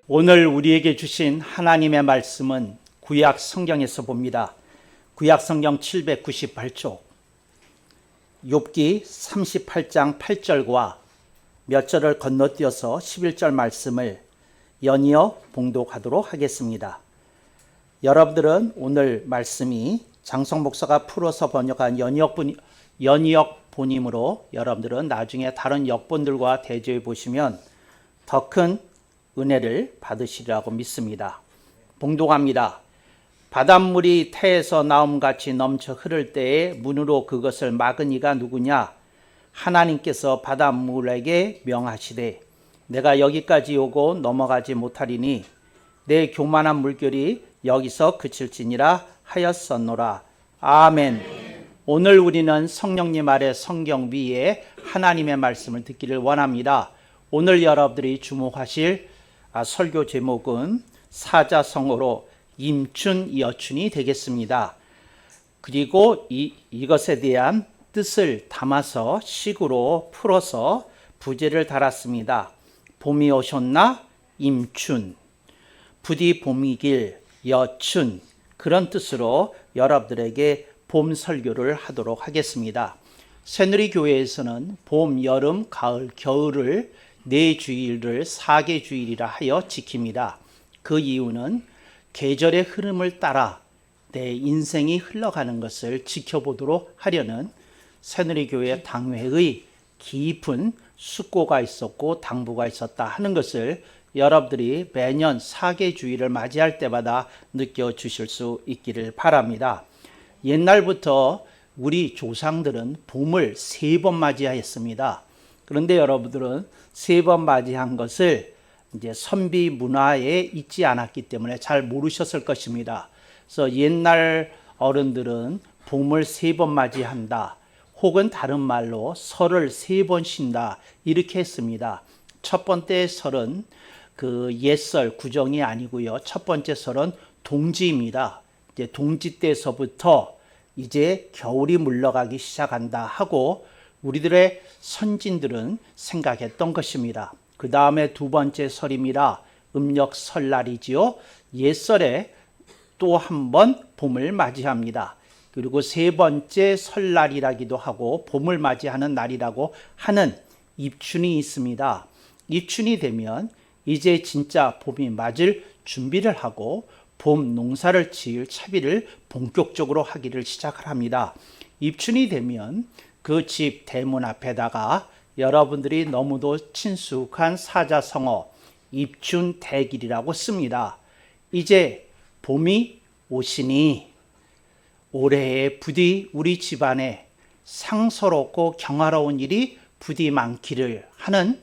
오늘 우리에게 주신 하나님의 말씀은 구약 성경에서 봅니다. 구약 성경 798쪽 욥기 38장 8절과 몇 절을 건너뛰어서 11절 말씀을 연이어 봉독하도록 하겠습니다. 여러분들은 오늘 말씀이 장성 목사가 풀어서 번역한 연이역 본이므로 여러분들은 나중에 다른 역본들과 대조해 보시면 더 큰 은혜를 받으시리라고 믿습니다. 봉독합니다. 바닷물이 태에서 나옴같이 넘쳐 흐를 때에 문으로 그것을 막은 이가 누구냐? 하나님께서 바닷물에게 명하시되 내가 여기까지 오고 넘어가지 못하리니 내 교만한 물결이 여기서 그칠지니라 하였었노라. 아멘. 오늘 우리는 성령님 아래 성경 위에 하나님의 말씀을 듣기를 원합니다. 오늘 여러분들이 주목하실 설교 제목은 사자성어로 임춘 여춘이 되겠습니다. 그리고 이것에 대한 뜻을 담아서 식으로 풀어서 부제를 달았습니다. 봄이 오셨나? 임춘. 부디 봄이길 여춘. 그런 뜻으로 여러분들에게 봄 설교를 하도록 하겠습니다. 새누리교회에서는 봄, 여름, 가을, 겨울을 네 주일을 4개 주일이라 하여 지킵니다. 그 이유는 계절의 흐름을 따라 내 인생이 흘러가는 것을 지켜보도록 하려는 새누리교회 당회의 깊은 숙고가 있었고 당부가 있었다 하는 것을 여러분들이 매년 4개 주일을 맞이할 때마다 느껴주실 수 있기를 바랍니다. 옛날부터 우리 조상들은 봄을 3번 맞이하였습니다. 그런데 여러분들은 3번 맞이한 것을 이제 선비 문화에 있지 않았기 때문에 잘 모르셨을 것입니다. 그래서 옛날 어른들은 봄을 3번 맞이한다, 혹은 다른 말로 설을 3번 쉰다, 이렇게 했습니다. 첫 번째 설은 그 옛설 구정이 아니고요. 첫 번째 설은 동지입니다. 이제 동지 때서부터 이제 겨울이 물러가기 시작한다 하고 우리들의 선진들은 생각했던 것입니다. 그 다음에 두 번째 설입니다. 음력 설날이지요. 옛설에 또 한 번 봄을 맞이합니다. 그리고 세 번째 설날이라기도 하고 봄을 맞이하는 날이라고 하는 입춘이 있습니다. 입춘이 되면 이제 진짜 봄이 맞을 준비를 하고 봄 농사를 지을 차비를 본격적으로 하기를 시작을 합니다. 입춘이 되면 그 집 대문 앞에다가 여러분들이 너무도 친숙한 사자성어 입춘대길이라고 씁니다. 이제 봄이 오시니 올해에 부디 우리 집안에 상서롭고 경화로운 일이 부디 많기를 하는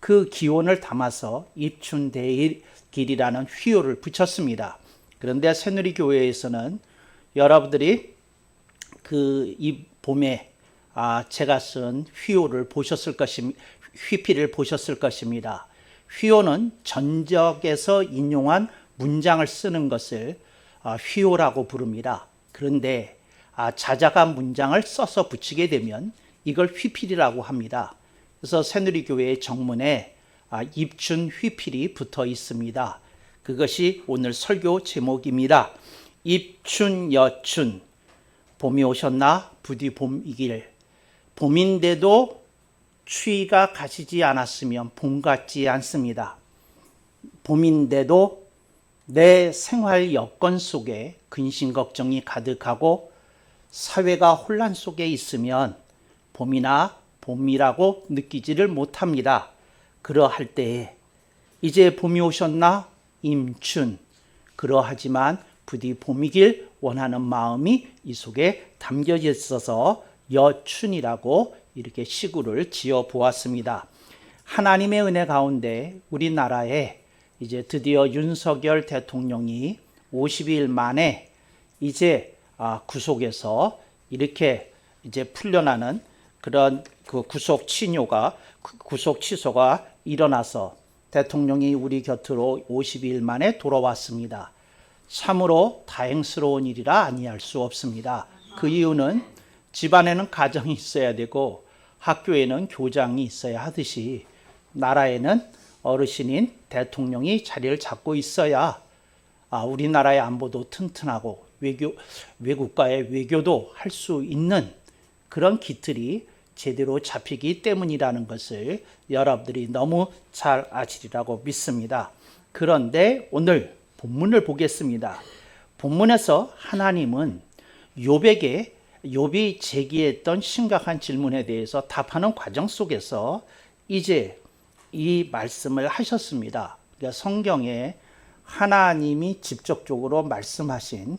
그 기원을 담아서 입춘대길이라는 휘호를 붙였습니다. 그런데 새누리교회에서는 여러분들이 이 봄에 제가 쓴 휘호를 보셨을 것입니다. 휘피를 보셨을 것입니다. 휘호는 전적에서 인용한 문장을 쓰는 것을 휘호라고 부릅니다. 그런데 자작한 문장을 써서 붙이게 되면 이걸 휘필이라고 합니다. 그래서 새누리교회의 정문에 입춘 휘필이 붙어 있습니다. 그것이 오늘 설교 제목입니다. 입춘 여춘. 봄이 오셨나? 부디 봄이길. 봄인데도 추위가 가시지 않았으면 봄 같지 않습니다. 봄인데도 내 생활 여건 속에 근심 걱정이 가득하고 사회가 혼란 속에 있으면 봄이라고 느끼지를 못합니다. 그러할 때에 이제 봄이 오셨나? 임춘. 그러하지만 부디 봄이길 원하는 마음이 이 속에 담겨져 있어서 여춘이라고 이렇게 시구를 지어 보았습니다. 하나님의 은혜 가운데 우리나라에 이제 드디어 윤석열 대통령이 50일 만에 이제 구속에서 이렇게 이제 풀려나는 그런 그 구속 취소가 일어나서 대통령이 우리 곁으로 50일 만에 돌아왔습니다. 참으로 다행스러운 일이라 아니할 수 없습니다. 그 이유는 집안에는 가정이 있어야 되고 학교에는 교장이 있어야 하듯이 나라에는 어르신인 대통령이 자리를 잡고 있어야 우리나라의 안보도 튼튼하고 외국과의 외교도 할 수 있는 그런 기틀이 제대로 잡히기 때문이라는 것을 여러분들이 너무 잘 아시리라고 믿습니다. 그런데 오늘 본문을 보겠습니다. 본문에서 하나님은 욥이 제기했던 심각한 질문에 대해서 답하는 과정 속에서 이제 이 말씀을 하셨습니다. 그러니까 성경에 하나님이 직접적으로 말씀하신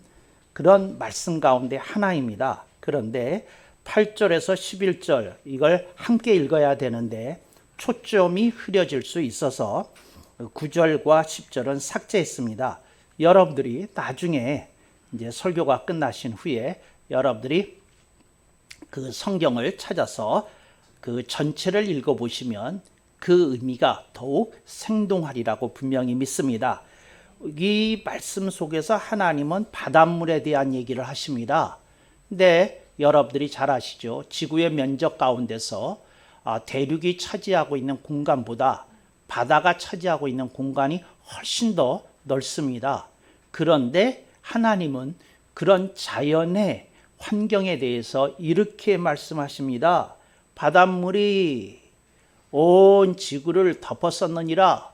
그런 말씀 가운데 하나입니다. 그런데 8절에서 11절 이걸 함께 읽어야 되는데 초점이 흐려질 수 있어서 9절과 10절은 삭제했습니다. 여러분들이 나중에 이제 설교가 끝나신 후에 여러분들이 그 성경을 찾아서 그 전체를 읽어보시면 그 의미가 더욱 생동하리라고 분명히 믿습니다. 이 말씀 속에서 하나님은 바닷물에 대한 얘기를 하십니다. 근데 여러분들이 잘 아시죠? 지구의 면적 가운데서 대륙이 차지하고 있는 공간보다 바다가 차지하고 있는 공간이 훨씬 더 넓습니다. 그런데 하나님은 그런 자연의 환경에 대해서 이렇게 말씀하십니다. 바닷물이 온 지구를 덮었었느니라.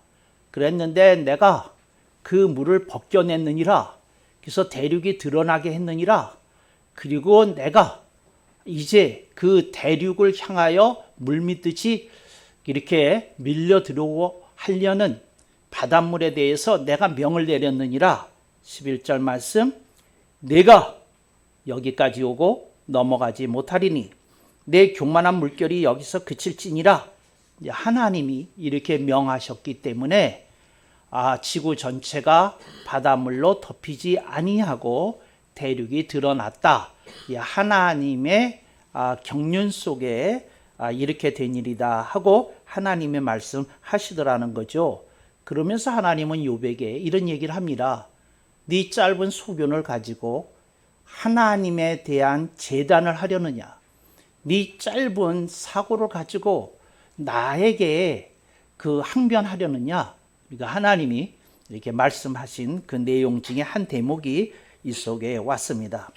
그랬는데 내가 그 물을 벗겨냈느니라. 그래서 대륙이 드러나게 했느니라. 그리고 내가 이제 그 대륙을 향하여 물밀듯이 이렇게 밀려 들어오고 하려는 바닷물에 대해서 내가 명을 내렸느니라. 11절 말씀, 내가 여기까지 오고 넘어가지 못하리니 내 교만한 물결이 여기서 그칠지니라. 하나님이 이렇게 명하셨기 때문에 지구 전체가 바닷물로 덮이지 아니하고 대륙이 드러났다. 하나님의 경륜 속에 이렇게 된 일이다 하고 하나님의 말씀하시더라는 거죠. 그러면서 하나님은 욥에게 이런 얘기를 합니다. 네 짧은 소견을 가지고 하나님에 대한 제단을 하려느냐? 네 짧은 사고를 가지고 나에게 그 항변하려느냐? 그러니까 하나님이 이렇게 말씀하신 그 내용 중에 한 대목이 이 속에 왔습니다.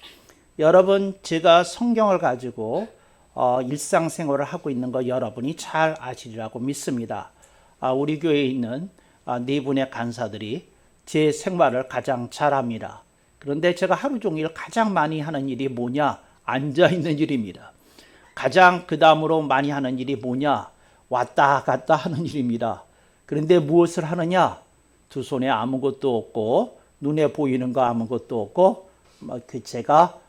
여러분, 제가 성경을 가지고 일상생활을 하고 있는 거 여러분이 잘 아시리라고 믿습니다. 우리 교회에 있는 네 분의 간사들이 제 생활을 가장 잘합니다. 그런데 제가 하루 종일 가장 많이 하는 일이 뭐냐? 앉아있는 일입니다. 가장 그 다음으로 많이 하는 일이 뭐냐? 왔다 갔다 하는 일입니다. 그런데 무엇을 하느냐? 두 손에 아무것도 없고 눈에 보이는 거 아무것도 없고 제가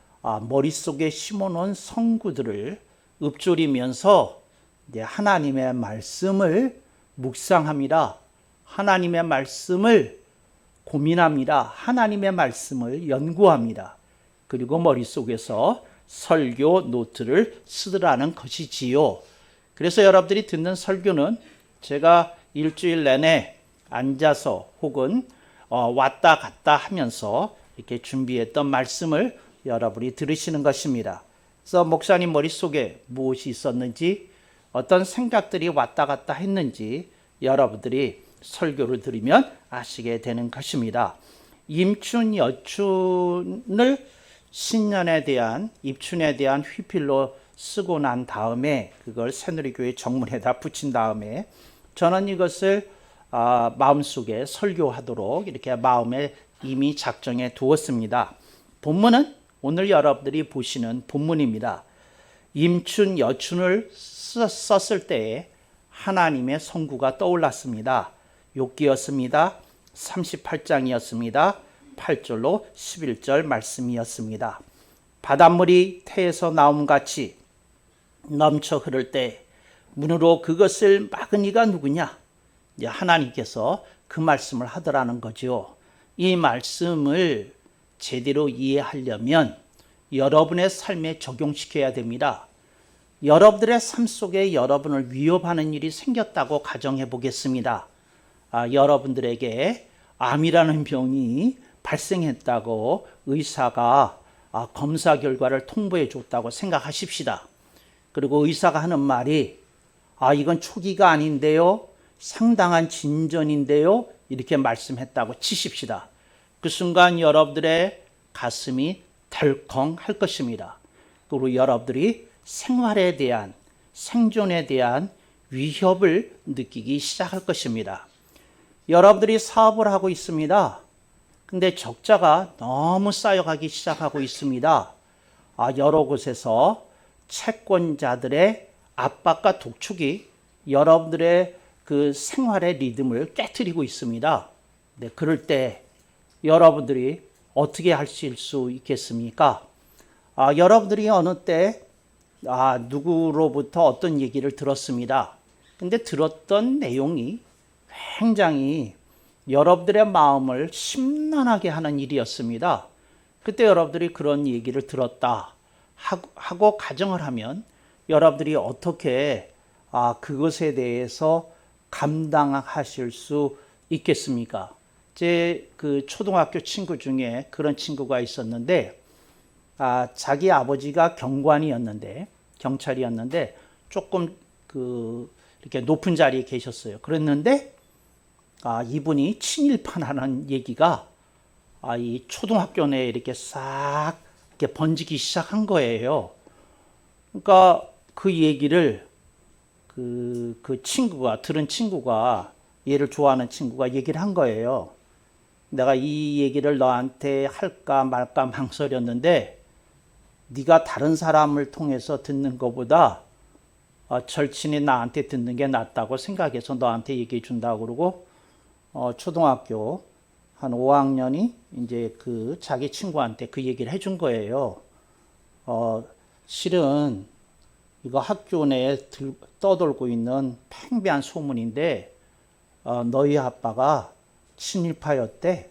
머릿속에 심어놓은 성구들을 읊조리면서 이제 하나님의 말씀을 묵상합니다. 하나님의 말씀을 고민합니다. 하나님의 말씀을 연구합니다. 그리고 머릿속에서 설교 노트를 쓰더라는 것이지요. 그래서 여러분들이 듣는 설교는 제가 일주일 내내 앉아서 혹은 왔다 갔다 하면서 이렇게 준비했던 말씀을 여러분이 들으시는 것입니다. 그래서 목사님 머릿속에 무엇이 있었는지 어떤 생각들이 왔다 갔다 했는지 여러분들이 설교를 들으면 아시게 되는 것입니다. 임춘, 여춘을 신년에 대한 입춘에 대한 휘필로 쓰고 난 다음에 그걸 새누리교회 정문에다 붙인 다음에 저는 이것을 마음속에 설교하도록 이렇게 마음에 이미 작정해 두었습니다. 본문은 오늘 여러분들이 보시는 본문입니다. 임춘, 여춘을 썼을 때에 하나님의 성구가 떠올랐습니다. 욥기였습니다. 38장이었습니다. 8절로 11절 말씀이었습니다. 바닷물이 태에서 나옴같이 넘쳐 흐를 때 문으로 그것을 막은 이가 누구냐? 하나님께서 그 말씀을 하더라는 거죠. 이 말씀을 제대로 이해하려면 여러분의 삶에 적용시켜야 됩니다. 여러분들의 삶 속에 여러분을 위협하는 일이 생겼다고 가정해 보겠습니다. 여러분들에게 암이라는 병이 발생했다고 의사가 검사 결과를 통보해 줬다고 생각하십시다. 그리고 의사가 하는 말이 이건 초기가 아닌데요. 상당한 진전인데요. 이렇게 말씀했다고 치십시다. 그 순간 여러분들의 가슴이 덜컹할 것입니다. 그리고 여러분들이 생활에 대한, 생존에 대한 위협을 느끼기 시작할 것입니다. 여러분들이 사업을 하고 있습니다. 근데 적자가 너무 쌓여가기 시작하고 있습니다. 여러 곳에서 채권자들의 압박과 독촉이 여러분들의 그 생활의 리듬을 깨트리고 있습니다. 네, 그럴 때 여러분들이 어떻게 하실 수 있겠습니까? 여러분들이 어느 때 누구로부터 어떤 얘기를 들었습니다. 근데 들었던 내용이 굉장히 여러분들의 마음을 심란하게 하는 일이었습니다. 그때 여러분들이 그런 얘기를 들었다 하고 가정을 하면 여러분들이 어떻게 그것에 대해서 감당하실 수 있겠습니까? 제 그 초등학교 친구 중에 그런 친구가 있었는데 자기 아버지가 경찰이었는데 조금 이렇게 높은 자리에 계셨어요. 그랬는데 이분이 친일파라는 얘기가 이 초등학교 내에 이렇게 싹 이렇게 번지기 시작한 거예요. 그러니까 그 얘기를 그 친구가 들은 친구가, 얘를 좋아하는 친구가 얘기를 한 거예요. 내가 이 얘기를 너한테 할까 말까 망설였는데 네가 다른 사람을 통해서 듣는 것보다 절친이 나한테 듣는 게 낫다고 생각해서 너한테 얘기해 준다고 그러고 초등학교 한 5학년이 이제 자기 친구한테 그 얘기를 해준 거예요. 실은 이거 학교 내에 떠돌고 있는 팽배한 소문인데 너희 아빠가 친일파였대.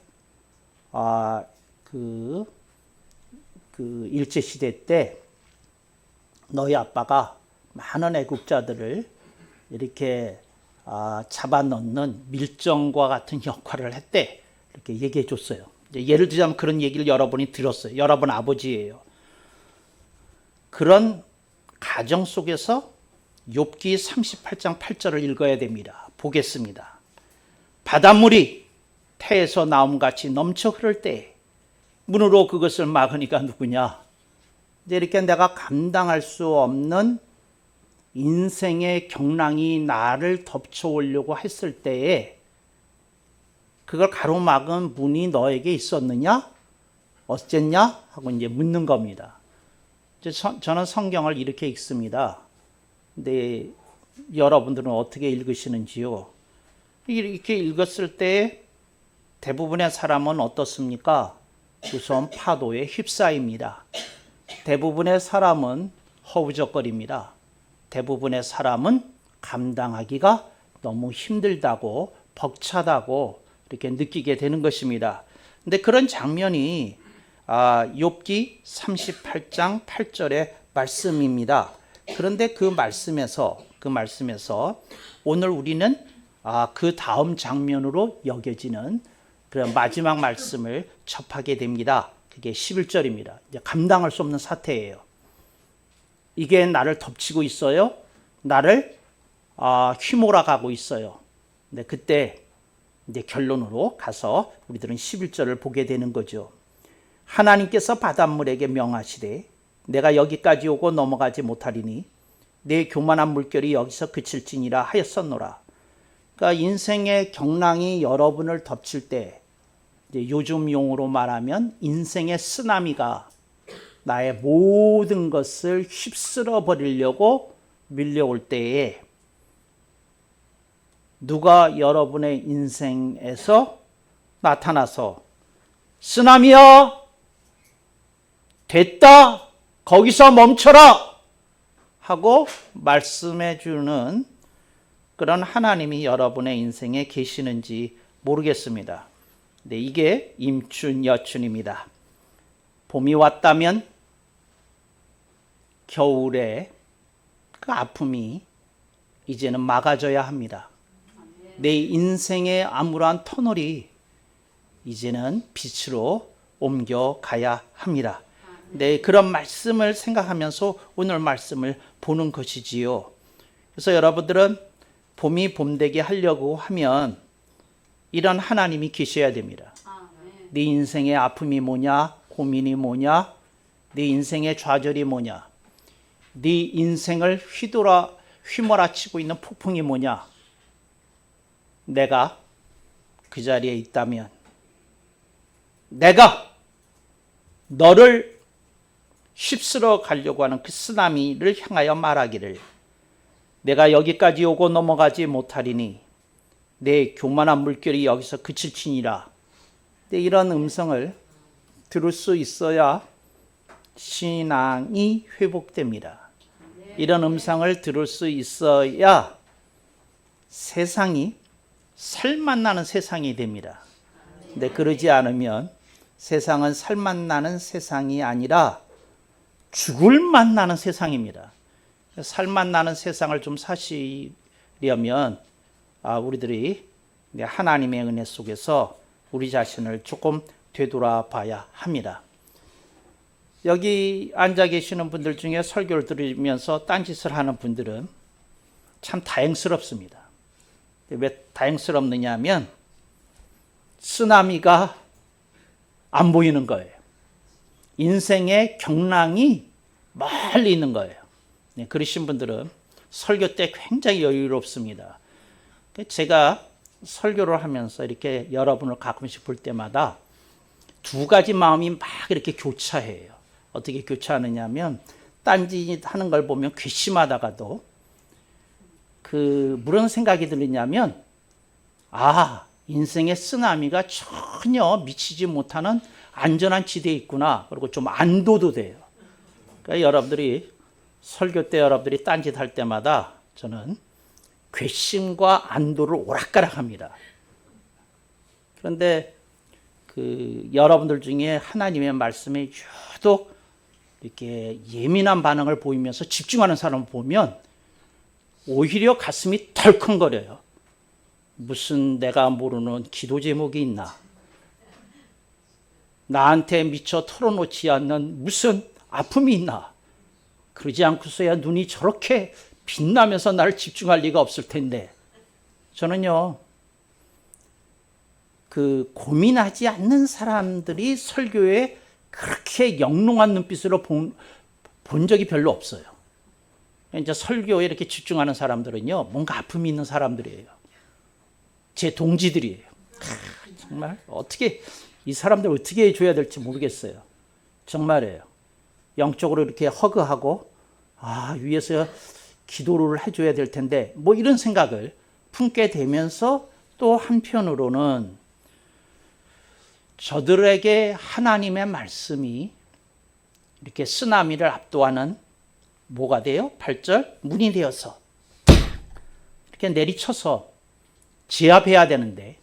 일제시대 때 너희 아빠가 많은 애국자들을 이렇게 잡아넣는 밀정과 같은 역할을 했대. 이렇게 얘기해 줬어요. 예를 들자면 그런 얘기를 여러분이 들었어요. 여러분 아버지예요. 그런 가정 속에서 욥기 38장 8절을 읽어야 됩니다. 보겠습니다. 바닷물이 태에서 나옴같이 넘쳐 흐를 때 문으로 그것을 막으니까 누구냐? 이렇게 내가 감당할 수 없는 인생의 경랑이 나를 덮쳐오려고 했을 때에 그걸 가로막은 문이 너에게 있었느냐? 어쨌냐? 하고 이제 묻는 겁니다. 저는 성경을 이렇게 읽습니다. 근데 여러분들은 어떻게 읽으시는지요? 이렇게 읽었을 때 대부분의 사람은 어떻습니까? 우선 파도에 휩싸입니다. 대부분의 사람은 허우적거립니다. 대부분의 사람은 감당하기가 너무 힘들다고 벅차다고 이렇게 느끼게 되는 것입니다. 근데 그런 장면이 욥기 38장 8절의 말씀입니다. 그런데 그 말씀에서 오늘 우리는 그 다음 장면으로 여겨지는 그런 마지막 말씀을 접하게 됩니다. 그게 11절입니다. 이제 감당할 수 없는 사태예요. 이게 나를 덮치고 있어요. 나를 휘몰아가고 있어요. 근데 그때 이제 결론으로 가서 우리들은 11절을 보게 되는 거죠. 하나님께서 바닷물에게 명하시되 내가 여기까지 오고 넘어가지 못하리니 내 교만한 물결이 여기서 그칠지니라 하였었노라. 그러니까 인생의 경랑이 여러분을 덮칠 때, 이제 요즘 용어로 말하면 인생의 쓰나미가 나의 모든 것을 휩쓸어 버리려고 밀려올 때에 누가 여러분의 인생에서 나타나서 쓰나미야 됐다 거기서 멈춰라 하고 말씀해 주는 그런 하나님이 여러분의 인생에 계시는지 모르겠습니다. 네, 이게 임춘 여춘입니다. 봄이 왔다면 겨울에 그 아픔이 이제는 막아져야 합니다. 내 인생의 암울한 터널이 이제는 빛으로 옮겨가야 합니다. 네, 그런 말씀을 생각하면서 오늘 말씀을 보는 것이지요. 그래서 여러분들은 봄이 봄되게 하려고 하면 이런 하나님이 계셔야 됩니다. 네 인생의 아픔이 뭐냐, 고민이 뭐냐, 네 인생의 좌절이 뭐냐, 네 인생을 휘몰아치고 있는 폭풍이 뭐냐. 내가 그 자리에 있다면 내가 너를 휩쓸어 가려고 하는 그 쓰나미를 향하여 말하기를 내가 여기까지 오고 넘어가지 못하리니 내 교만한 물결이 여기서 그칠지니라. 이런 음성을 들을 수 있어야 신앙이 회복됩니다. 이런 음성을 들을 수 있어야 세상이 살맛나는 세상이 됩니다. 근데 그러지 않으면 세상은 살맛나는 세상이 아니라 죽을 맛나는 세상입니다. 살맛나는 세상을 좀 사시려면 우리들이 하나님의 은혜 속에서 우리 자신을 조금 되돌아봐야 합니다. 여기 앉아 계시는 분들 중에 설교를 들으면서 딴짓을 하는 분들은 참 다행스럽습니다. 왜 다행스럽느냐 하면 쓰나미가 안 보이는 거예요. 인생의 경랑이 멀리 있는 거예요. 그러신 분들은 설교 때 굉장히 여유롭습니다. 제가 설교를 하면서 이렇게 여러분을 가끔씩 볼 때마다 두 가지 마음이 막 이렇게 교차해요. 어떻게 교차하느냐 하면 딴짓하는 걸 보면 괘씸하다가도 무슨 생각이 들느냐면 인생의 쓰나미가 전혀 미치지 못하는 안전한 지대에 있구나. 그리고 좀 안도도 돼요. 그러니까 여러분들이 설교 때 여러분들이 딴짓할 때마다 저는 괘씸과 안도를 오락가락합니다. 그런데 여러분들 중에 하나님의 말씀에 유독 이렇게 예민한 반응을 보이면서 집중하는 사람을 보면 오히려 가슴이 덜컹거려요. 무슨 내가 모르는 기도 제목이 있나? 나한테 미처 털어놓지 않는 무슨 아픔이 있나? 그러지 않고서야 눈이 저렇게 빛나면서 나를 집중할 리가 없을 텐데. 저는요, 고민하지 않는 사람들이 설교에 그렇게 영롱한 눈빛으로 본 적이 별로 없어요. 이제 설교에 이렇게 집중하는 사람들은요, 뭔가 아픔이 있는 사람들이에요. 제 동지들이에요. 정말 이 사람들 어떻게 해줘야 될지 모르겠어요. 정말이에요. 영적으로 이렇게 허그하고 위에서 기도를 해줘야 될 텐데 뭐 이런 생각을 품게 되면서 또 한편으로는 저들에게 하나님의 말씀이 이렇게 쓰나미를 압도하는 뭐가 돼요? 8절 문이 되어서 이렇게 내리쳐서 제압해야 되는데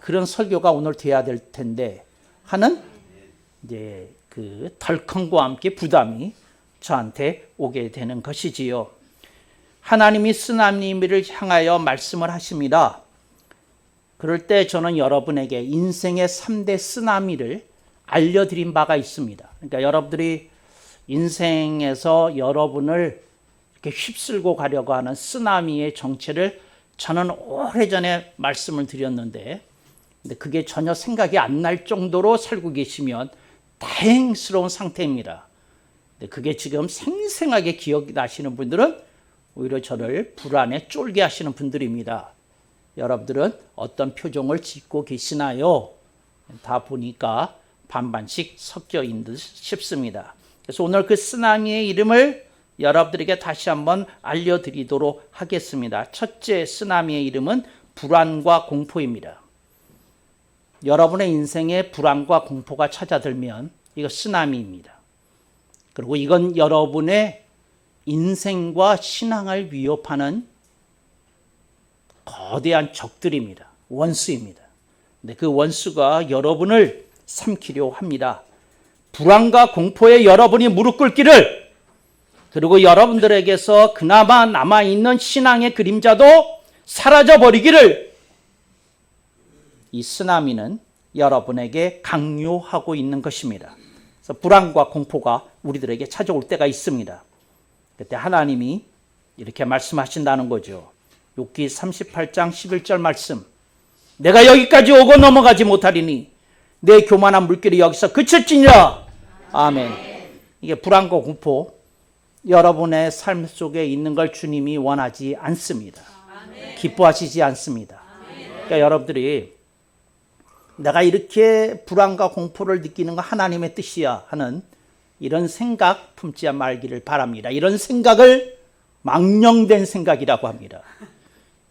그런 설교가 오늘 돼야 될 텐데 하는 이제 덜컹과 함께 부담이 저한테 오게 되는 것이지요. 하나님이 쓰나미를 향하여 말씀을 하십니다. 그럴 때 저는 여러분에게 인생의 3대 쓰나미를 알려드린 바가 있습니다. 그러니까 여러분들이 인생에서 여러분을 이렇게 휩쓸고 가려고 하는 쓰나미의 정체를 저는 오래전에 말씀을 드렸는데 근데 그게 전혀 생각이 안 날 정도로 살고 계시면 다행스러운 상태입니다. 근데 그게 지금 생생하게 기억이 나시는 분들은 오히려 저를 불안에 쫄게 하시는 분들입니다. 여러분들은 어떤 표정을 짓고 계시나요? 다 보니까 반반씩 섞여 있는 듯 싶습니다. 그래서 오늘 그 쓰나미의 이름을 여러분들에게 다시 한번 알려드리도록 하겠습니다. 첫째 쓰나미의 이름은 불안과 공포입니다. 여러분의 인생에 불안과 공포가 찾아들면 이거 쓰나미입니다. 그리고 이건 여러분의 인생과 신앙을 위협하는 거대한 적들입니다. 원수입니다. 근데 그 원수가 여러분을 삼키려 합니다. 불안과 공포에 여러분이 무릎 꿇기를 그리고 여러분들에게서 그나마 남아있는 신앙의 그림자도 사라져버리기를 이 쓰나미는 여러분에게 강요하고 있는 것입니다. 그래서 불안과 공포가 우리들에게 찾아올 때가 있습니다. 그때 하나님이 이렇게 말씀하신다는 거죠. 욥기 38장 11절 말씀. 내가 여기까지 오고 넘어가지 못하리니 내 교만한 물길이 여기서 그칠지니라. 아멘. 이게 불안과 공포, 여러분의 삶 속에 있는 걸 주님이 원하지 않습니다. 기뻐하시지 않습니다. 그러니까 여러분들이 내가 이렇게 불안과 공포를 느끼는 거 하나님의 뜻이야 하는 이런 생각 품지 말기를 바랍니다. 이런 생각을 망령된 생각이라고 합니다.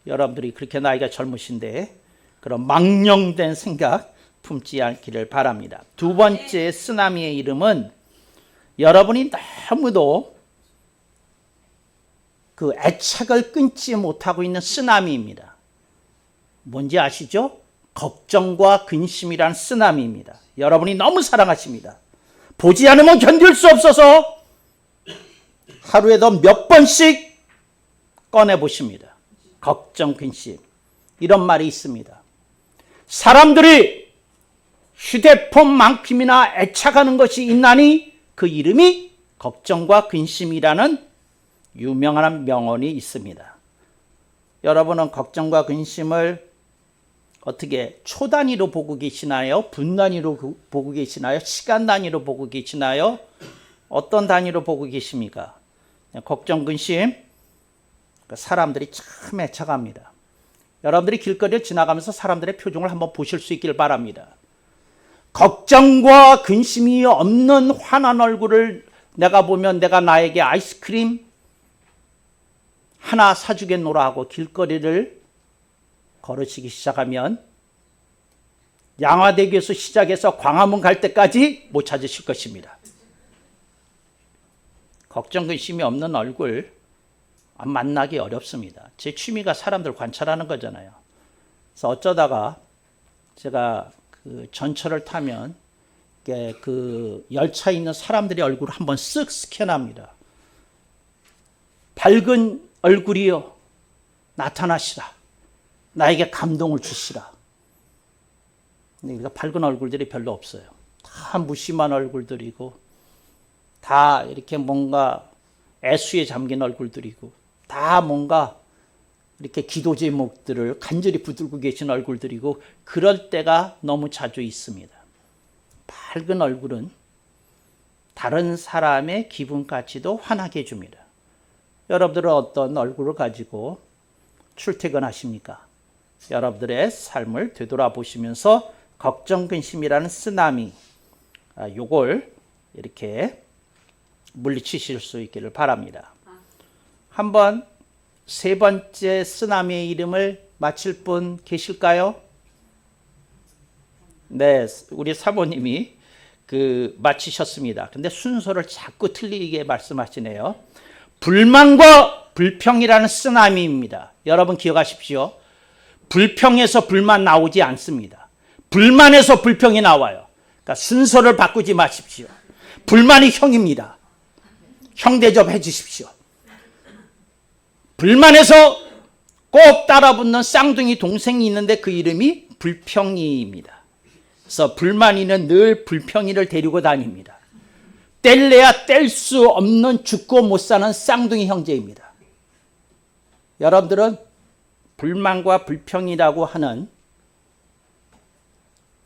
여러분들이 그렇게 나이가 젊으신데 그런 망령된 생각 품지 않기를 바랍니다. 두 번째 쓰나미의 이름은 여러분이 너무도 그 애착을 끊지 못하고 있는 쓰나미입니다. 뭔지 아시죠? 걱정과 근심이란 쓰나미입니다. 여러분이 너무 사랑하십니다. 보지 않으면 견딜 수 없어서 하루에도 몇 번씩 꺼내보십니다. 걱정, 근심. 이런 말이 있습니다. 사람들이 휴대폰만큼이나 애착하는 것이 있나니 그 이름이 걱정과 근심이라는 유명한 명언이 있습니다. 여러분은 걱정과 근심을 어떻게 초 단위로 보고 계시나요? 분 단위로 보고 계시나요? 시간 단위로 보고 계시나요? 어떤 단위로 보고 계십니까? 걱정, 근심, 사람들이 참 애착합니다. 여러분들이 길거리를 지나가면서 사람들의 표정을 한번 보실 수 있길 바랍니다. 걱정과 근심이 없는 환한 얼굴을 내가 보면 내가 나에게 아이스크림 하나 사주겠노라 하고 길거리를 걸으시기 시작하면 양화대교에서 시작해서 광화문 갈 때까지 못 찾으실 것입니다. 걱정 근심이 없는 얼굴 만나기 어렵습니다. 제 취미가 사람들 관찰하는 거잖아요. 그래서 어쩌다가 제가 그 전철을 타면 그 열차에 있는 사람들의 얼굴을 한번 쓱 스캔합니다. 밝은 얼굴이여 나타나시라. 나에게 감동을 주시라. 근데 밝은 얼굴들이 별로 없어요. 다 무심한 얼굴들이고 다 이렇게 뭔가 애수에 잠긴 얼굴들이고 다 뭔가 이렇게 기도 제목들을 간절히 붙들고 계신 얼굴들이고 그럴 때가 너무 자주 있습니다. 밝은 얼굴은 다른 사람의 기분까지도 환하게 해줍니다. 여러분들은 어떤 얼굴을 가지고 출퇴근하십니까? 여러분들의 삶을 되돌아보시면서 걱정, 근심이라는 쓰나미, 요걸 이렇게 물리치실 수 있기를 바랍니다. 한번 세 번째 쓰나미의 이름을 맞힐 분 계실까요? 네, 우리 사모님이 맞히셨습니다. 근데 순서를 자꾸 틀리게 말씀하시네요. 불만과 불평이라는 쓰나미입니다. 여러분 기억하십시오. 불평에서 불만 나오지 않습니다. 불만에서 불평이 나와요. 그러니까 순서를 바꾸지 마십시오. 불만이 형입니다. 형 대접해 주십시오. 불만에서 꼭 따라붙는 쌍둥이 동생이 있는데 그 이름이 불평이입니다. 그래서 불만이는 늘 불평이를 데리고 다닙니다. 뗄래야 뗄 수 없는 죽고 못 사는 쌍둥이 형제입니다. 여러분들은 불만과 불평이라고 하는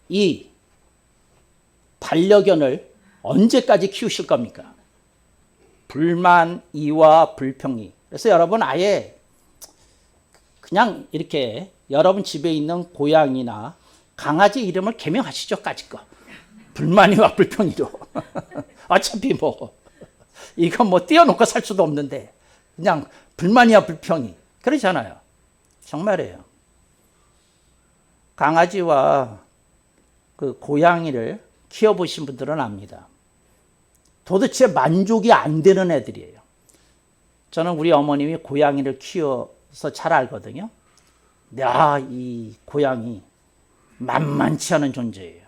이 반려견을 언제까지 키우실 겁니까? 불만이와 불평이. 그래서 여러분 아예 그냥 이렇게 여러분 집에 있는 고양이나 강아지 이름을 개명하시죠. 까짓 거. 불만이와 불평이로. 어차피 이건 띄워놓고 살 수도 없는데 그냥 불만이와 불평이. 그러잖아요. 정말이에요. 강아지와 그 고양이를 키워보신 분들은 압니다. 도대체 만족이 안 되는 애들이에요. 저는 우리 어머님이 고양이를 키워서 잘 알거든요. 이 고양이 만만치 않은 존재예요.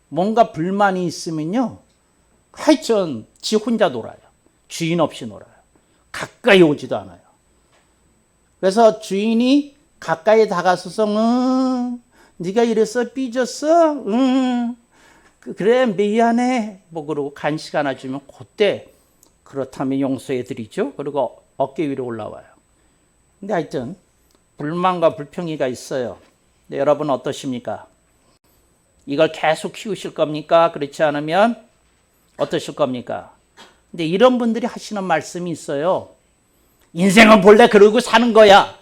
뭔가 불만이 있으면요. 하여튼 지 혼자 놀아요. 주인 없이 놀아요. 가까이 오지도 않아요. 그래서 주인이 가까이 다가서서 네가 이래서 삐졌어? 그래 미안해. 그러고 간식 하나 주면 그때 그렇다면 용서해드리죠. 그리고 어깨 위로 올라와요. 근데 하여튼 불만과 불평이가 있어요. 근데 여러분 어떠십니까? 이걸 계속 키우실 겁니까? 그렇지 않으면 어떠실 겁니까? 근데 이런 분들이 하시는 말씀이 있어요. 인생은 본래 그러고 사는 거야.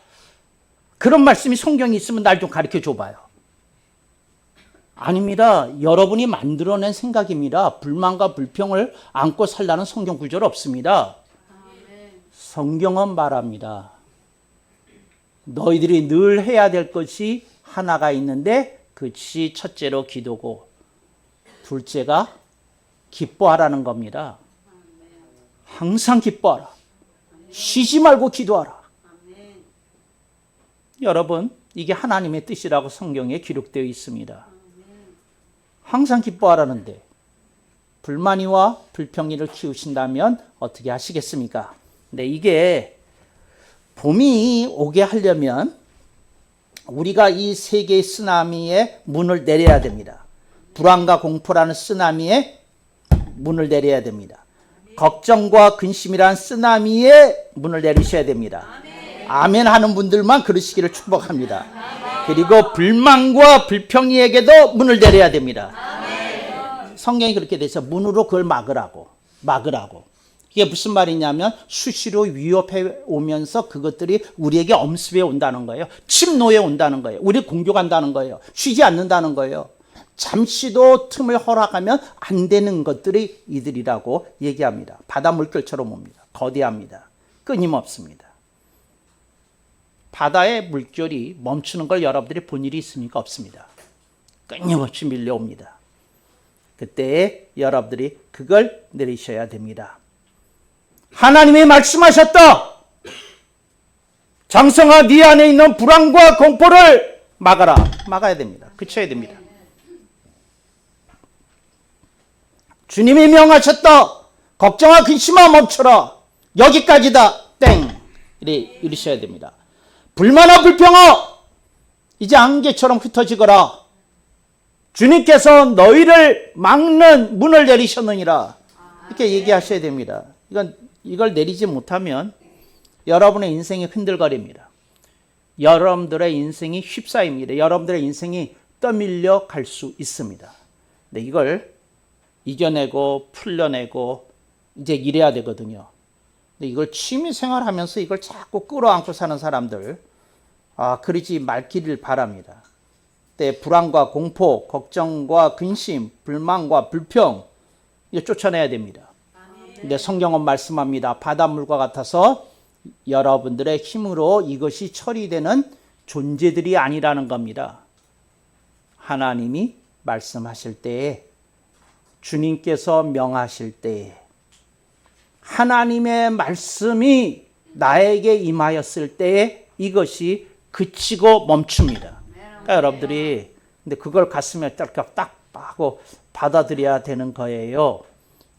그런 말씀이 성경에 있으면 날 좀 가르쳐 줘봐요. 아닙니다. 여러분이 만들어낸 생각입니다. 불만과 불평을 안고 살라는 성경 구절 없습니다. 성경은 말합니다. 너희들이 늘 해야 될 것이 하나가 있는데 그것이 첫째로 기도고 둘째가 기뻐하라는 겁니다. 항상 기뻐하라. 쉬지 말고 기도하라. 여러분, 이게 하나님의 뜻이라고 성경에 기록되어 있습니다. 항상 기뻐하라는데 불만이와 불평이를 키우신다면 어떻게 하시겠습니까? 근데 이게 봄이 오게 하려면 우리가 이 세계의 쓰나미에 문을 내려야 됩니다. 불안과 공포라는 쓰나미에 문을 내려야 됩니다. 걱정과 근심이라는 쓰나미에 문을 내리셔야 됩니다. 아멘 하는 분들만 그러시기를 축복합니다. 그리고 불만과 불평이에게도 문을 내려야 됩니다. 성경이 그렇게 돼서 문으로 그걸 막으라고. 이게 무슨 말이냐면 수시로 위협해 오면서 그것들이 우리에게 엄습해 온다는 거예요. 침노해 온다는 거예요. 우리 공격한다는 거예요. 쉬지 않는다는 거예요. 잠시도 틈을 허락하면 안 되는 것들이 이들이라고 얘기합니다. 바다 물결처럼 옵니다. 거대합니다. 끊임없습니다. 바다의 물결이 멈추는 걸 여러분들이 본 일이 있습니까? 없습니다. 끊임없이 밀려옵니다. 그때 여러분들이 그걸 내리셔야 됩니다. 하나님이 말씀하셨다. 장성아, 네 안에 있는 불안과 공포를 막아라. 막아야 됩니다. 그쳐야 됩니다. 주님이 명하셨다. 걱정아 근심아 멈춰라. 여기까지다. 땡. 이러셔야 됩니다. 불만아 불평아 이제 안개처럼 흩어지거라. 주님께서 너희를 막는 문을 내리셨느니라. 이렇게 얘기하셔야 됩니다. 이걸 내리지 못하면 여러분의 인생이 흔들거립니다. 여러분들의 인생이 휩싸입니다. 여러분들의 인생이 떠밀려 갈 수 있습니다. 근데 이걸 이겨내고 풀려내고 이제 이래야 되거든요. 근데 이걸 취미생활 하면서 이걸 자꾸 끌어안고 사는 사람들, 그러지 말기를 바랍니다. 때 불안과 공포, 걱정과 근심, 불만과 불평 이제 쫓아내야 됩니다. 근데 성경은 말씀합니다. 바닷물과 같아서 여러분들의 힘으로 이것이 처리되는 존재들이 아니라는 겁니다. 하나님이 말씀하실 때에, 주님께서 명하실 때에, 하나님의 말씀이 나에게 임하였을 때에 이것이 그치고 멈춥니다. 그러니까 여러분들이 근데 그걸 가슴에 딱 하고 받아들여야 되는 거예요.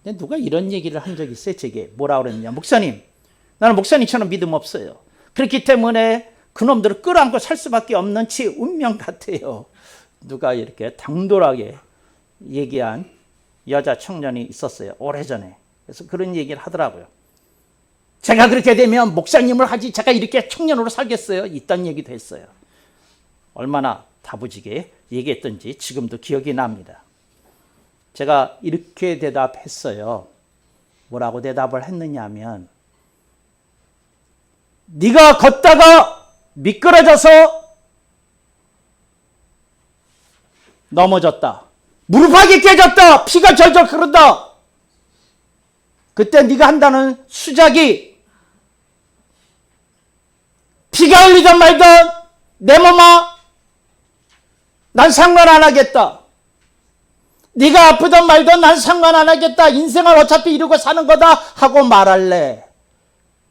근데 누가 이런 얘기를 한 적이 있어요. 제게 뭐라 그랬냐. 목사님, 나는 목사님처럼 믿음 없어요. 그렇기 때문에 그놈들을 끌어안고 살 수밖에 없는 지 운명 같아요. 누가 이렇게 당돌하게 얘기한 여자 청년이 있었어요. 오래전에. 그래서 그런 얘기를 하더라고요. 제가 그렇게 되면 목사님을 하지 제가 이렇게 청년으로 살겠어요. 이딴 얘기도 했어요. 얼마나 다부지게 얘기했던지 지금도 기억이 납니다. 제가 이렇게 대답했어요. 뭐라고 대답을 했느냐 하면, 네가 걷다가 미끄러져서 넘어졌다. 무릎팍이 깨졌다. 피가 절절 흐른다. 그때 네가 한다는 수작이 피가 흘리든 말든 내 몸아 난 상관 안 하겠다. 네가 아프든 말든 난 상관 안 하겠다. 인생을 어차피 이루고 사는 거다 하고 말할래.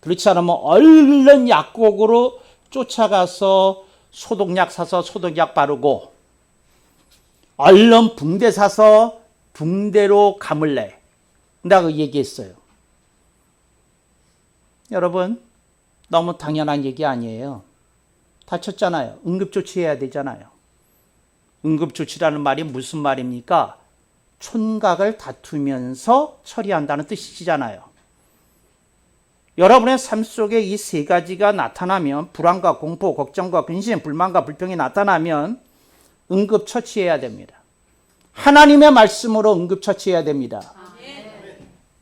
그렇지 않으면 얼른 약국으로 쫓아가서 소독약 사서 소독약 바르고 얼른 붕대 사서 붕대로 감을래. 내가 얘기했어요. 여러분, 너무 당연한 얘기 아니에요. 다쳤잖아요. 응급조치해야 되잖아요. 응급조치라는 말이 무슨 말입니까? 촌각을 다투면서 처리한다는 뜻이잖아요. 여러분의 삶 속에 이 세 가지가 나타나면, 불안과 공포, 걱정과 근심, 불만과 불평이 나타나면 응급처치해야 됩니다. 하나님의 말씀으로 응급처치해야 됩니다.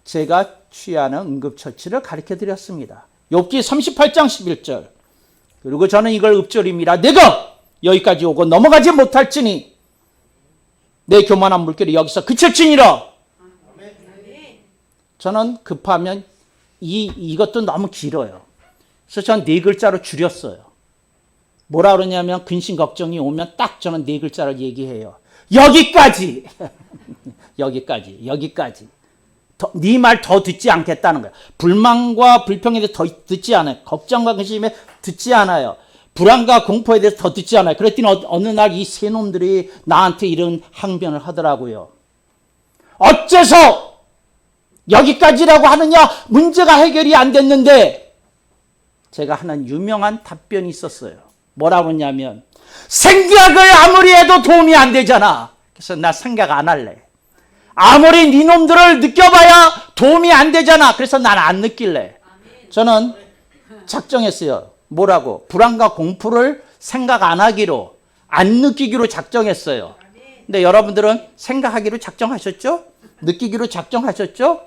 제가 취하는 응급처치를 가르쳐 드렸습니다. 욥기 38장 11절. 그리고 저는 이걸 읊조립니다. 내가 여기까지 오고 넘어가지 못할지니 내 교만한 물결이 여기서 그칠지니라. 저는 급하면 이것도 너무 길어요. 그래서 저는 4글자로 줄였어요. 뭐라 그러냐면 근심 걱정이 오면 딱 저는 4글자를 얘기해요. 여기까지. 여기까지. 네 말 더 듣지 않겠다는 거야. 불만과 불평에 대해서 더 듣지 않아요. 걱정과 근심에 듣지 않아요. 불안과 공포에 대해서 더 듣지 않아요. 그랬더니 어느 날 이 세 놈들이 나한테 이런 항변을 하더라고요. 어째서 여기까지라고 하느냐? 문제가 해결이 안 됐는데. 제가 하는 유명한 답변이 있었어요. 뭐라고 했냐면, 생각을 아무리 해도 도움이 안 되잖아. 그래서 나 생각 안 할래. 아무리 네 놈들을 느껴봐야 도움이 안 되잖아. 그래서 난 안 느낄래. 저는 작정했어요. 뭐라고? 불안과 공포를 생각 안 하기로, 안 느끼기로 작정했어요. 근데 여러분들은 생각하기로 작정하셨죠? 느끼기로 작정하셨죠?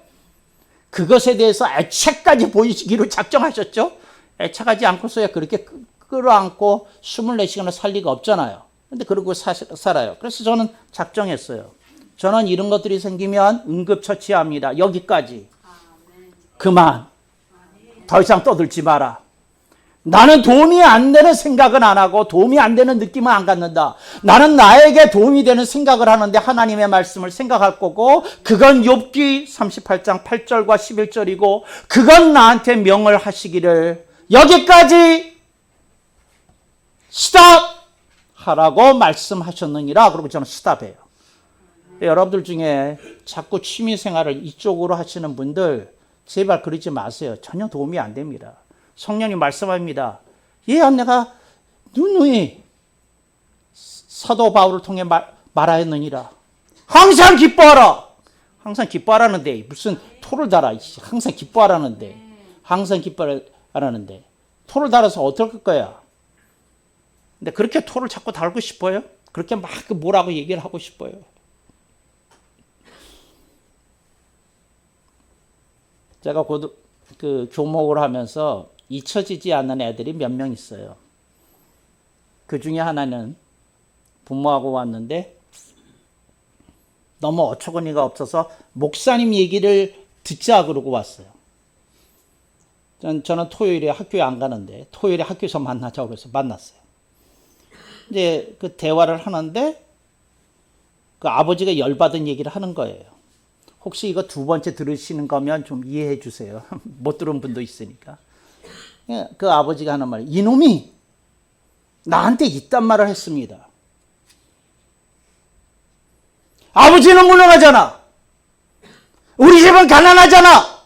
그것에 대해서 애착까지 보이시기로 작정하셨죠? 애착하지 않고서야 그렇게 끌어안고 24시간을 살 리가 없잖아요. 근데 그러고 살아요. 그래서 저는 작정했어요. 저는 이런 것들이 생기면 응급처치합니다. 여기까지. 그만. 더 이상 떠들지 마라. 나는 도움이 안 되는 생각은 안 하고 도움이 안 되는 느낌은 안 갖는다. 나는 나에게 도움이 되는 생각을 하는데 하나님의 말씀을 생각할 거고, 그건 욥기 38장 8절과 11절이고 그건 나한테 명을 하시기를 여기까지 스탑 하라고 말씀하셨느니라. 그러고 저는 스탑해요. 여러분들 중에 자꾸 취미생활을 이쪽으로 하시는 분들 제발 그러지 마세요. 전혀 도움이 안 됩니다. 성령님 말씀합니다. 내가 누누이 사도 바울을 통해 말하였느니라. 항상 기뻐하라. 항상 기뻐하라는데 무슨 토를 달아. 항상 기뻐하라는데. 항상 기뻐하라는데. 토를 달아서 어떨 거야? 근데 그렇게 토를 자꾸 달고 싶어요? 그렇게 막 뭐라고 얘기를 하고 싶어요? 제가 그 교목을 하면서 잊혀지지 않는 애들이 몇 명 있어요. 그 중에 하나는 부모하고 왔는데 너무 어처구니가 없어서 목사님 얘기를 듣자 그러고 왔어요. 저는 토요일에 학교에 안 가는데 토요일에 학교에서 만나자고 해서 만났어요. 이제 그 대화를 하는데 그 아버지가 열받은 얘기를 하는 거예요. 혹시 이거 2번째 들으시는 거면 좀 이해해 주세요. 못 들은 분도 있으니까. 그 아버지가 하는 말, 이놈이 나한테 이딴 말을 했습니다. 아버지는 무능하잖아. 우리 집은 가난하잖아.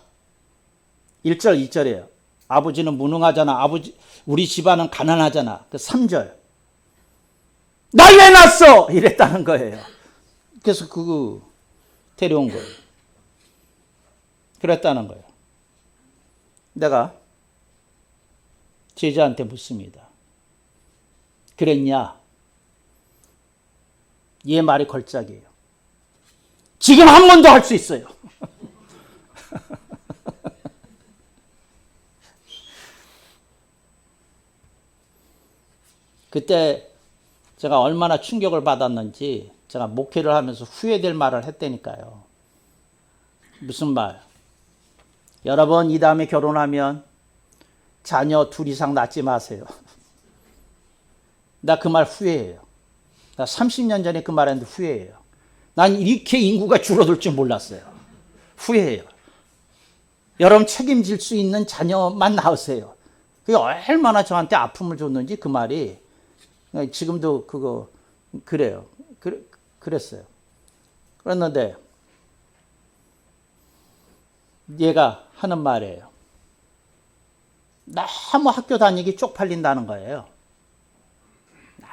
1절, 2절이에요. 아버지는 무능하잖아. 우리 집안은 가난하잖아. 그 3절. 나 왜 낳았어? 이랬다는 거예요. 그래서 데려온 거예요. 그랬다는 거예요. 내가 제자한테 묻습니다. 그랬냐? 얘 말이 걸작이에요. 지금 한 번 더 할 수 있어요. 그때 제가 얼마나 충격을 받았는지 제가 목회를 하면서 후회될 말을 했다니까요. 무슨 말? 여러분, 이 다음에 결혼하면 자녀 2 이상 낳지 마세요. 나 그 말 후회해요. 나 30년 전에 그 말 했는데 후회해요. 난 이렇게 인구가 줄어들 줄 몰랐어요. 후회해요. 여러분 책임질 수 있는 자녀만 낳으세요. 그게 얼마나 저한테 아픔을 줬는지 그 말이. 지금도 그래요. 그랬어요. 그랬는데 얘가 하는 말이에요. 너무 학교 다니기 쪽팔린다는 거예요.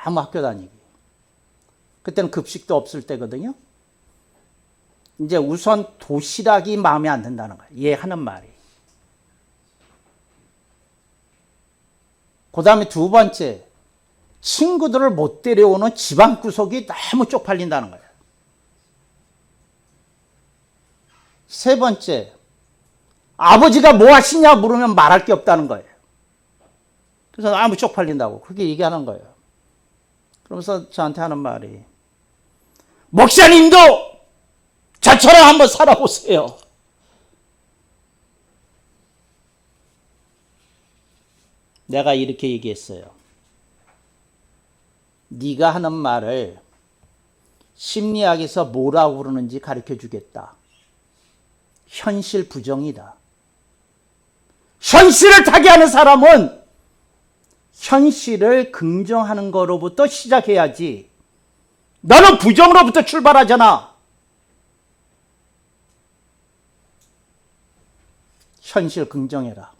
너무 학교 다니기. 그때는 급식도 없을 때거든요. 이제 우선 도시락이 마음에 안 든다는 거예요. 얘 하는 말이. 그 다음에 두 번째, 친구들을 못 데려오는 집안 구석이 너무 쪽팔린다는 거예요. 세 번째, 아버지가 뭐 하시냐 물으면 말할 게 없다는 거예요. 그래서 너무 쪽팔린다고 그렇게 얘기하는 거예요. 그러면서 저한테 하는 말이, 목사님도 저처럼 한번 살아보세요. 내가 이렇게 얘기했어요. 네가 하는 말을 심리학에서 뭐라고 그러는지 가르쳐 주겠다. 현실 부정이다. 현실을 타개하는 사람은 현실을 긍정하는 거로부터 시작해야지. 너는 부정으로부터 출발하잖아. 현실 긍정해라.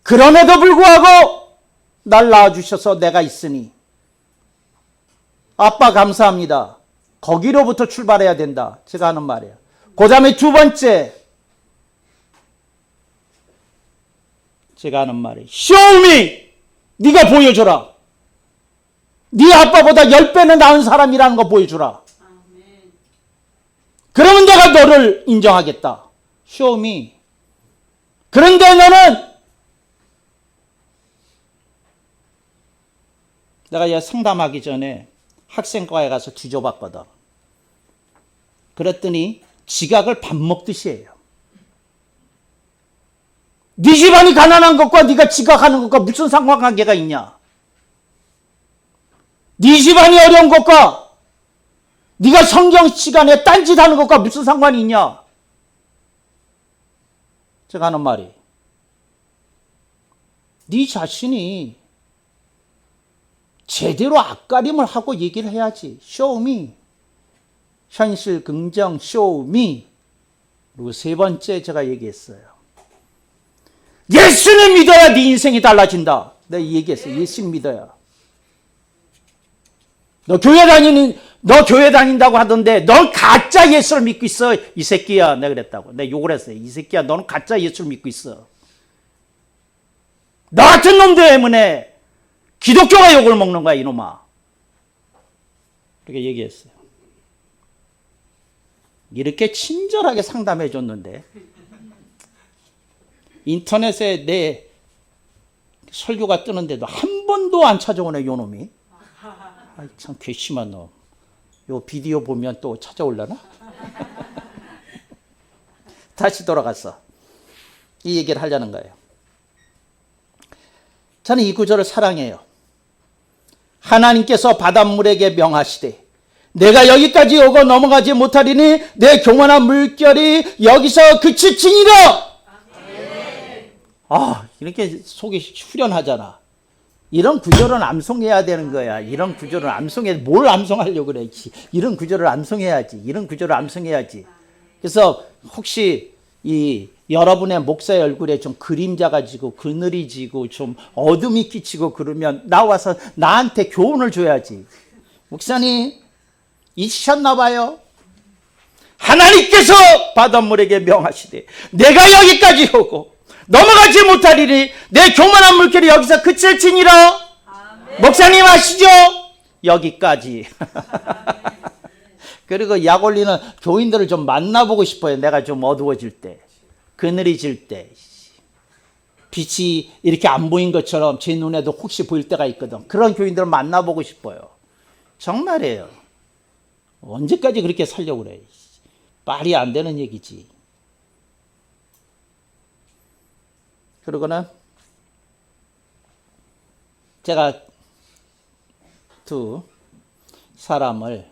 그럼에도 불구하고 날 낳아주셔서 내가 있으니 아빠 감사합니다. 거기로부터 출발해야 된다. 제가 하는 말이에요. 그 다음에 두 번째, 제가 하는 말이, Show me! 네가 보여줘라. 네 아빠보다 10배는 나은 사람이라는 거 보여주라. 그러면 내가 너를 인정하겠다. Show me. 그런데 너는, 내가 얘 상담하기 전에 학생과에 가서 뒤져봤거든. 그랬더니 지각을 밥 먹듯이 해요. 네 집안이 가난한 것과 네가 지각하는 것과 무슨 상관관계가 있냐? 네 집안이 어려운 것과 네가 성경 시간에 딴짓하는 것과 무슨 상관이 있냐? 제가 하는 말이, 네 자신이 제대로 앞가림을 하고 얘기를 해야지. Show me. 현실 긍정 show me. 그리고 세 번째 제가 얘기했어요. 예수를 믿어야 네 인생이 달라진다. 내가 얘기했어요. 예수를 믿어야. 너 교회 다닌다고 하던데 넌 가짜 예수를 믿고 있어. 이 새끼야. 내가 그랬다고. 내가 욕을 했어요. 이 새끼야. 너는 가짜 예수를 믿고 있어. 너 같은 놈 때문에 기독교가 욕을 먹는 거야, 이놈아. 그렇게 얘기했어요. 이렇게 친절하게 상담해 줬는데 인터넷에 내 설교가 뜨는데도 한 번도 안 찾아오네, 요놈이. 아이, 참 괘씸한 놈. 요 비디오 보면 또 찾아올려나? 다시 돌아갔어. 이 얘기를 하려는 거예요. 저는 이 구절을 사랑해요. 하나님께서 바닷물에게 명하시되 내가 여기까지 오고 넘어가지 못하리니 내 교만한 물결이 여기서 그치치니라. 아, 이렇게 속이 후련하잖아. 이런 구절은 암송해야 되는 거야. 이런 구절은 암송해. 뭘 암송하려고 그래. 이런 구절을 암송해야지. 이런 구절을 암송해야지. 그래서 혹시 이 여러분의 목사의 얼굴에 좀 그림자가 지고 그늘이 지고 좀 어둠이 끼치고 그러면 나와서 나한테 교훈을 줘야지. 목사님 잊으셨나 봐요. 하나님께서 바닷물에게 명하시되 내가 여기까지 오고 넘어가지 못하리니 내 교만한 물결이 여기서 그칠지니라. 목사님 아시죠? 여기까지. 그리고 약 올리는 교인들을 좀 만나보고 싶어요. 내가 좀 어두워질 때, 그늘이 질 때, 빛이 이렇게 안 보인 것처럼 제 눈에도 혹시 보일 때가 있거든. 그런 교인들을 만나보고 싶어요. 정말이에요. 언제까지 그렇게 살려고 그래. 말이 안 되는 얘기지. 그러고는 제가 두 사람을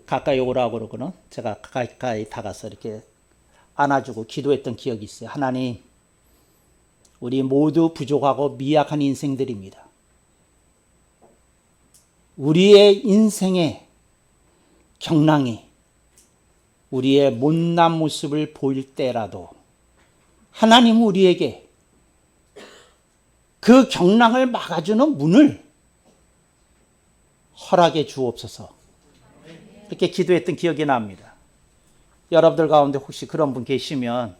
가까이 오라고 그러고는 제가 가까이 다가서 이렇게 안아주고 기도했던 기억이 있어요. 하나님, 우리 모두 부족하고 미약한 인생들입니다. 우리의 인생의 경랑이 우리의 못난 모습을 보일 때라도 하나님 우리에게 그 경랑을 막아주는 문을 허락해 주옵소서. 이렇게 기도했던 기억이 납니다. 여러분들 가운데 혹시 그런 분 계시면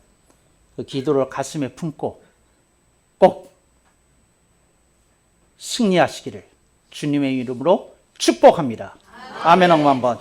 그 기도를 가슴에 품고 꼭 승리하시기를 주님의 이름으로 축복합니다. 아멘. 한번